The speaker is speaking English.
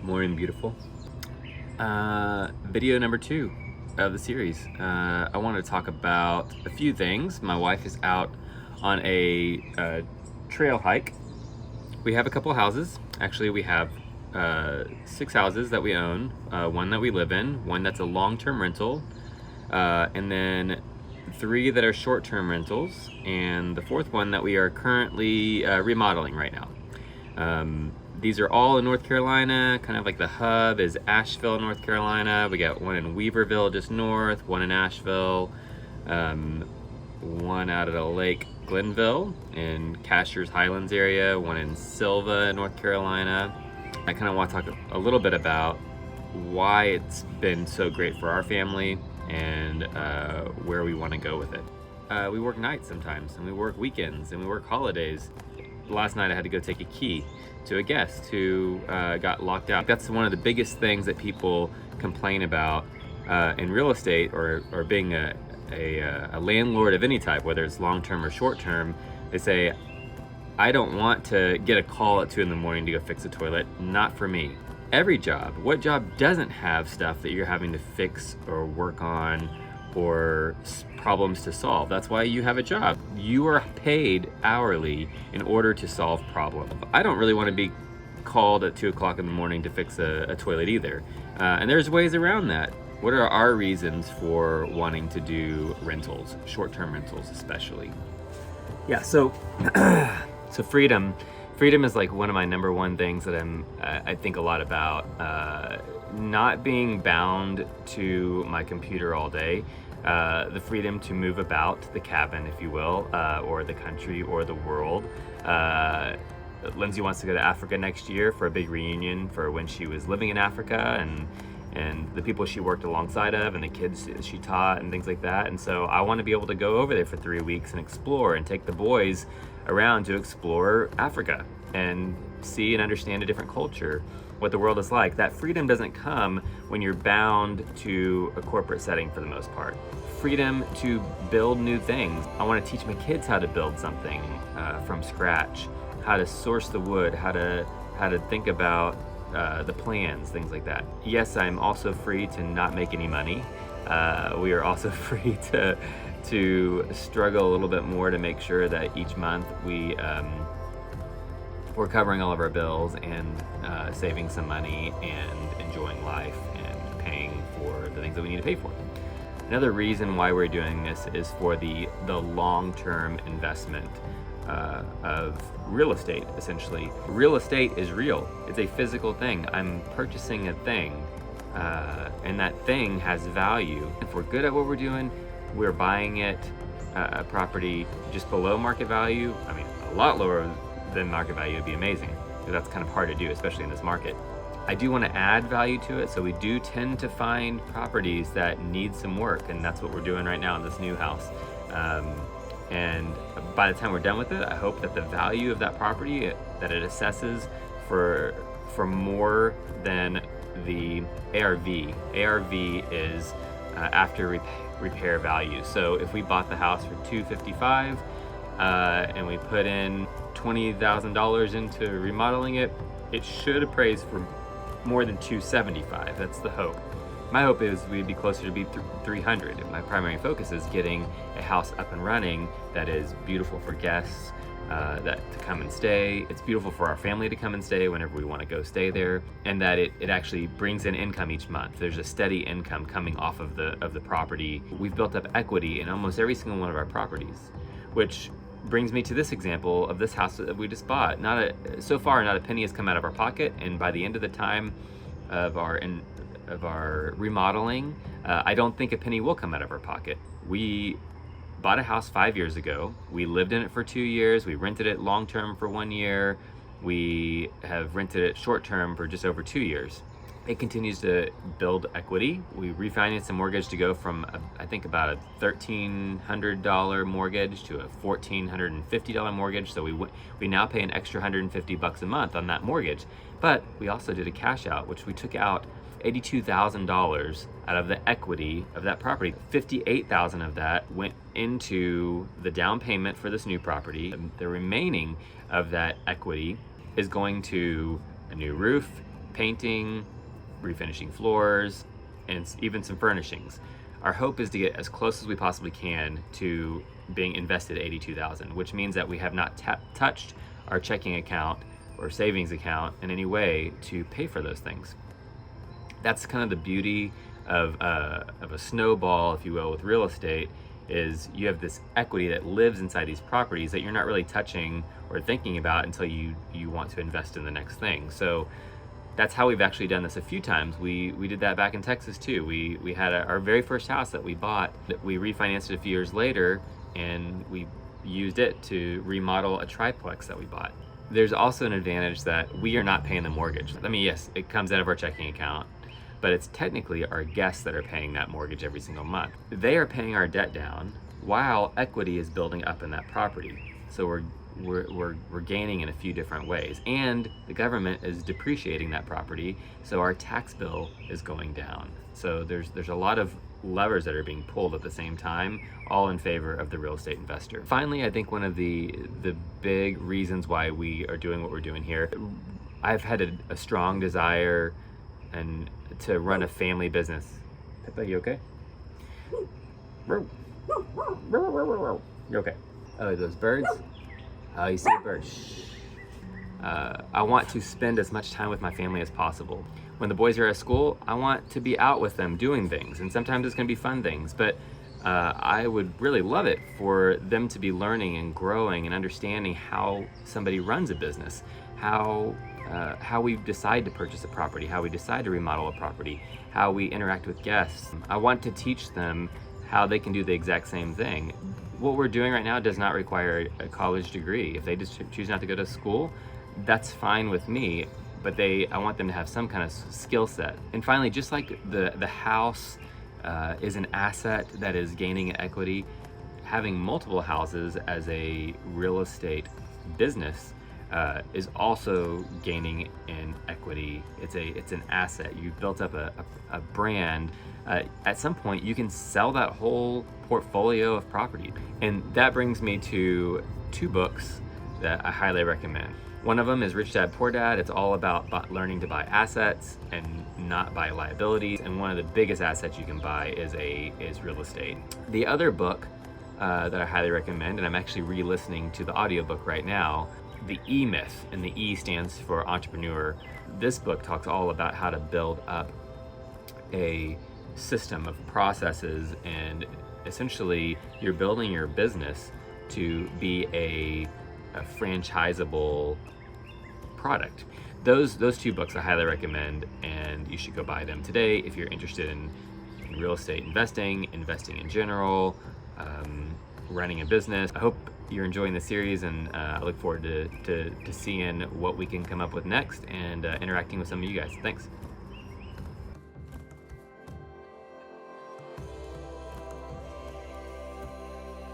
Morning, beautiful. Video number 2 of the series. I want to talk about a few things. My wife is out on a trail hike. We have a couple houses. Actually, we have 6 houses that we own, one that we live in, one that's a long-term rental, and then 3 that are short-term rentals, and the 4th one that we are currently remodeling right now. These are all in North Carolina. Kind of like the hub is Asheville, North Carolina. We got one in Weaverville just north, one in Asheville, one out at a Lake Glenville in Cashiers Highlands area, one in Silva, North Carolina. I kind of want to talk a little bit about why it's been so great for our family and where we want to go with it. We work nights sometimes, and we work weekends, and we work holidays. Last night I had to go take a key to a guest who got locked out. That's one of the biggest things that people complain about in real estate or being a landlord of any type, whether it's long-term or short-term. They say, I don't want to get a call at 2 in the morning to go fix a toilet. Not for me. Every job, what job doesn't have stuff that you're having to fix or work on or problems to solve? That's why you have a job. You are paid hourly in order to solve problems. I don't really want to be called at 2 o'clock in the morning to fix a toilet either. And there's ways around that. What are our reasons for wanting to do rentals, short-term rentals especially? Yeah, so freedom is like one of my number one things that I think a lot about. Not being bound to my computer all day. The freedom to move about the cabin, if you will, or the country or the world. Lindsay wants to go to Africa next year for a big reunion for when she was living in Africa and the people she worked alongside of and the kids she taught and things like that. And so I want to be able to go over there for 3 weeks and explore and take the boys around to explore Africa and see and understand a different culture, what the world is like. That freedom doesn't come when you're bound to a corporate setting for the most part. Freedom to build new things. I want to teach my kids how to build something from scratch, how to source the wood, how to think about the plans, things like that. Yes, I'm also free to not make any money. We are also free to struggle a little bit more to make sure that each month we're covering all of our bills and saving some money and enjoying life and paying for the things that we need to pay for. Another reason why we're doing this is for the long-term investment of real estate, essentially. Real estate is real. It's a physical thing. I'm purchasing a thing, and that thing has value. If we're good at what we're doing, we're buying it, a property just below market value. I mean, a lot lower than market value would be amazing. That's kind of hard to do, especially in this market. I do want to add value to it, so we do tend to find properties that need some work, and that's what we're doing right now in this new house. And by the time we're done with it, I hope that the value of that property, that it assesses for more than the ARV. ARV is after repair value. So if we bought the house for $255 and we put in $20,000 into remodeling it, it should appraise for more than $275. That's the hope. My hope is we'd be closer to be $300. My primary focus is getting a house up and running that is beautiful for guests that to come and stay. It's beautiful for our family to come and stay whenever we want to go stay there, and that it actually brings in income each month. There's a steady income coming off of the property. We've built up equity in almost every single one of our properties, which brings me to this example of this house that we just bought. So far, not a penny has come out of our pocket, and by the end of the time of our remodeling, I don't think a penny will come out of our pocket. We bought a house 5 years ago. We lived in it for 2 years. We rented it long-term for 1 year. We have rented it short-term for just over 2 years. It continues to build equity. We refinanced the mortgage to go from, I think, about a $1,300 mortgage to a $1,450 mortgage. So we now pay an extra $150 a month on that mortgage. But we also did a cash out, which we took out $82,000 out of the equity of that property. $58,000 of that went into the down payment for this new property. The remaining of that equity is going to a new roof, painting, refinishing floors, and even some furnishings. Our hope is to get as close as we possibly can to being invested $82,000, which means that we have not touched our checking account or savings account in any way to pay for those things. That's kind of the beauty of a snowball, if you will, with real estate, is you have this equity that lives inside these properties that you're not really touching or thinking about until you want to invest in the next thing. So that's how we've actually done this a few times. We did that back in Texas too. We had our very first house that we bought, that we refinanced it a few years later, and we used it to remodel a triplex that we bought. There's also an advantage that we are not paying the mortgage. I mean, yes, it comes out of our checking account, but it's technically our guests that are paying that mortgage every single month. They are paying our debt down while equity is building up in that property. So we're gaining in a few different ways, and the government is depreciating that property, so our tax bill is going down. So there's a lot of levers that are being pulled at the same time, all in favor of the real estate investor. Finally, I think one of the big reasons why we are doing what we're doing here, I've had a strong desire and to run a family business. Pippa, you okay? You okay? Oh, those birds? Oh, you see a bird? Shh. I want to spend as much time with my family as possible. When the boys are at school, I want to be out with them doing things, and sometimes it's going to be fun things, but I would really love it for them to be learning and growing and understanding how somebody runs a business, how we decide to purchase a property, how we decide to remodel a property, how we interact with guests. I want to teach them how they can do the exact same thing. What we're doing right now does not require a college degree. If they just choose not to go to school, that's fine with me, but I want them to have some kind of skill set. And finally, just like the house is an asset that is gaining in equity, having multiple houses as a real estate business is also gaining in equity. It's an asset. You've built up a brand. At some point, you can sell that whole portfolio of property. And that brings me to 2 books that I highly recommend. One of them is Rich Dad Poor Dad. It's all about learning to buy assets and not buy liabilities. And one of the biggest assets you can buy is real estate. The other book that I highly recommend, and I'm actually re-listening to the audiobook right now, The E Myth, and the E stands for entrepreneur. This book talks all about how to build up a system of processes, and essentially you're building your business to be a franchisable product. Those 2 books I highly recommend, and you should go buy them today if you're interested in real estate investing in general, running a business. I hope you're enjoying the series, and I look forward to seeing what we can come up with next and interacting with some of you guys. Thanks.